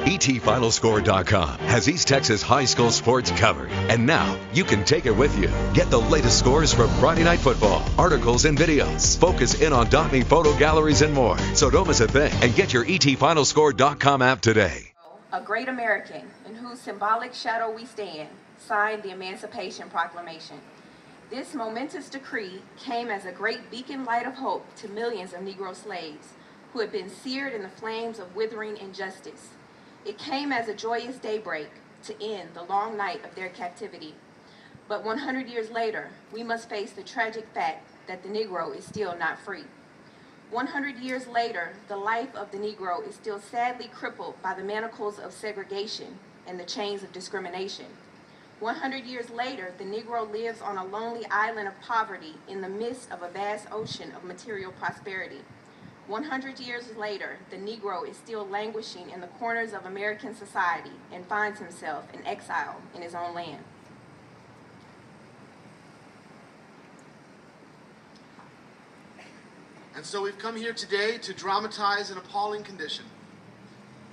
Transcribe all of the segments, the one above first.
ETFinalScore.com has East Texas high school sports covered. And now you can take it with you. Get the latest scores from Friday Night Football, articles and videos. Focus in on Dotney photo galleries and more. So don't miss a thing and get your ETFinalScore.com app today. A great American in whose symbolic shadow we stand, signed the Emancipation Proclamation. This momentous decree came as a great beacon light of hope to millions of Negro slaves who had been seared in the flames of withering injustice. It came as a joyous daybreak to end the long night of their captivity. But 100 years later, we must face the tragic fact that the Negro is still not free. 100 years later, the life of the Negro is still sadly crippled by the manacles of segregation and the chains of discrimination. 100 years later, the Negro lives on a lonely island of poverty in the midst of a vast ocean of material prosperity. 100 years later, the Negro is still languishing in the corners of American society and finds himself in exile in his own land. And so we've come here today to dramatize an appalling condition.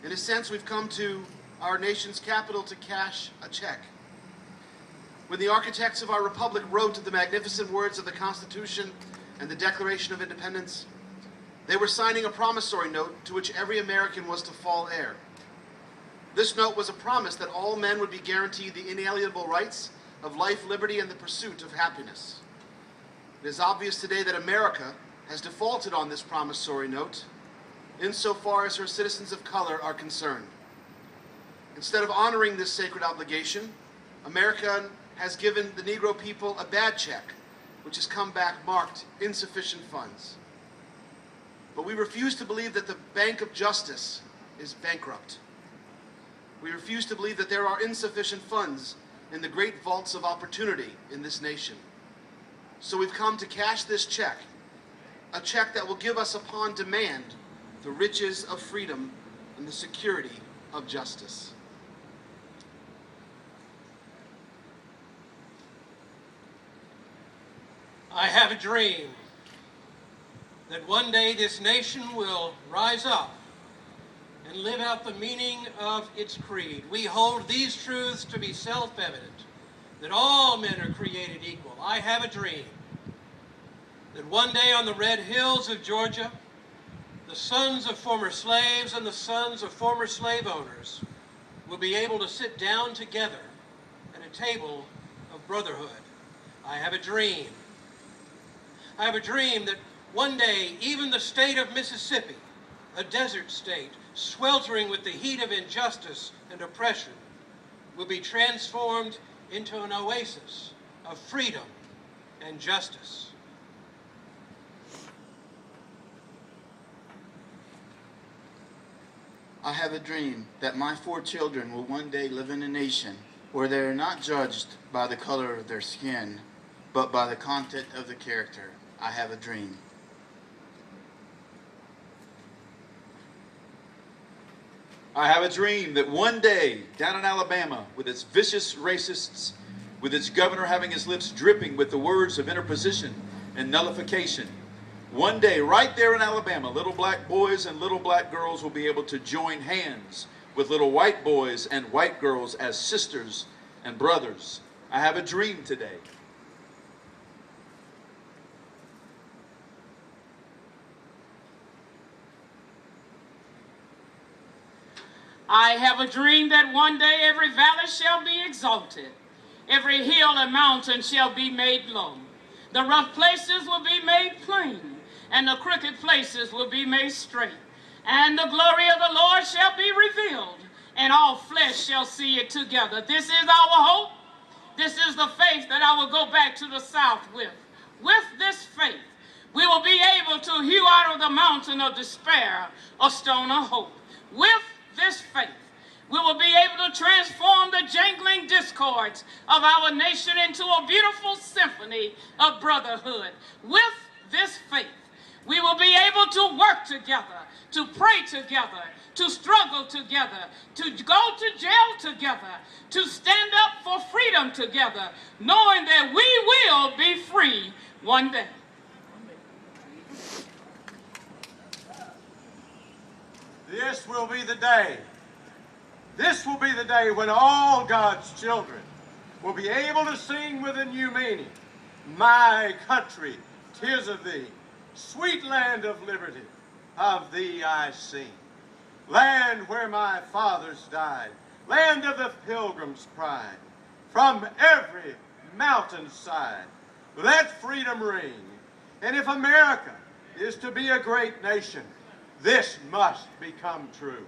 In a sense, we've come to our nation's capital to cash a check. When the architects of our republic wrote the magnificent words of the Constitution and the Declaration of Independence, they were signing a promissory note to which every American was to fall heir. This note was a promise that all men would be guaranteed the inalienable rights of life, liberty, and the pursuit of happiness. It is obvious today that America has defaulted on this promissory note insofar as her citizens of color are concerned. Instead of honoring this sacred obligation, America has given the Negro people a bad check, which has come back marked insufficient funds. But we refuse to believe that the Bank of Justice is bankrupt. We refuse to believe that there are insufficient funds in the great vaults of opportunity in this nation. So we've come to cash this check, a check that will give us upon demand the riches of freedom and the security of justice. I have a dream that one day this nation will rise up and live out the meaning of its creed. We hold these truths to be self-evident, that all men are created equal. I have a dream that one day on the red hills of Georgia, the sons of former slaves and the sons of former slave owners will be able to sit down together at a table of brotherhood. I have a dream. I have a dream that one day even the state of Mississippi, a desert state sweltering with the heat of injustice and oppression, will be transformed into an oasis of freedom and justice. I have a dream that my 4 children will one day live in a nation where they are not judged by the color of their skin, but by the content of their character. I have a dream. I have a dream that one day, down in Alabama, with its vicious racists, with its governor having his lips dripping with the words of interposition and nullification, one day, right there in Alabama, little black boys and little black girls will be able to join hands with little white boys and white girls as sisters and brothers. I have a dream today. I have a dream that one day every valley shall be exalted, every hill and mountain shall be made low. The rough places will be made plain, and the crooked places will be made straight. And the glory of the Lord shall be revealed, and all flesh shall see it together. This is our hope. This is the faith that I will go back to the South with. With this faith, we will be able to hew out of the mountain of despair a stone of hope. With this faith, we will be able to transform the jangling discords of our nation into a beautiful symphony of brotherhood. With this faith, we will be able to work together, to pray together, to struggle together, to go to jail together, to stand up for freedom together, knowing that we will be free one day. This will be the day This will be the day when all God's children will be able to sing with a new meaning. My country, 'tis of thee, sweet land of liberty, of thee I sing. Land where my fathers died, land of the pilgrim's pride, from every mountainside, let freedom ring. And if America is to be a great nation, this must become true.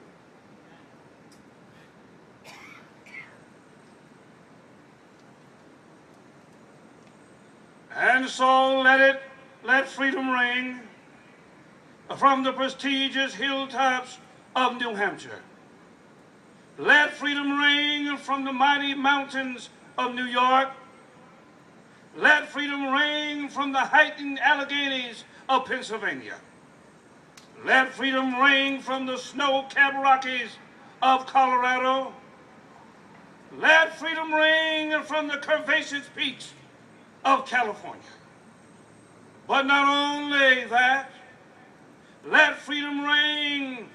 And so let freedom ring from the prestigious hilltops of New Hampshire. Let freedom ring from the mighty mountains of New York. Let freedom ring from the hiking Alleghenies of Pennsylvania. Let freedom ring from the snow-capped Rockies of Colorado. Let freedom ring from the curvaceous peaks of California. But not only that, let freedom ring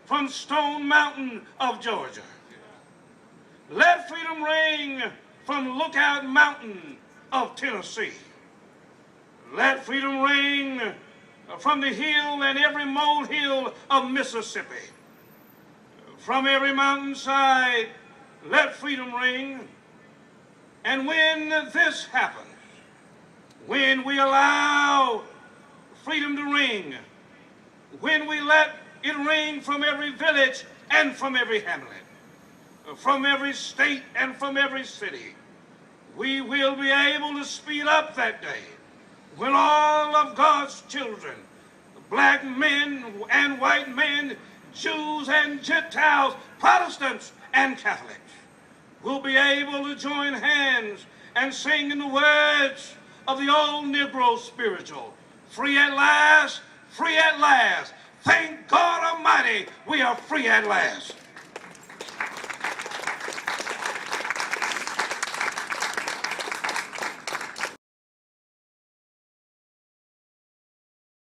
from Stone Mountain of Georgia. Let freedom ring from Lookout Mountain of Tennessee. Let freedom ring from the hill and every molehill of Mississippi. From every mountainside, let freedom ring. And when this happens, when we allow freedom to ring, when we let it ring from every village and from every hamlet, from every state and from every city, we will be able to speed up that day when all of God's children, black men and white men, Jews and Gentiles, Protestants and Catholics, will be able to join hands and sing in the words of the old Negro spiritual, free at last, thank God Almighty, we are free at last.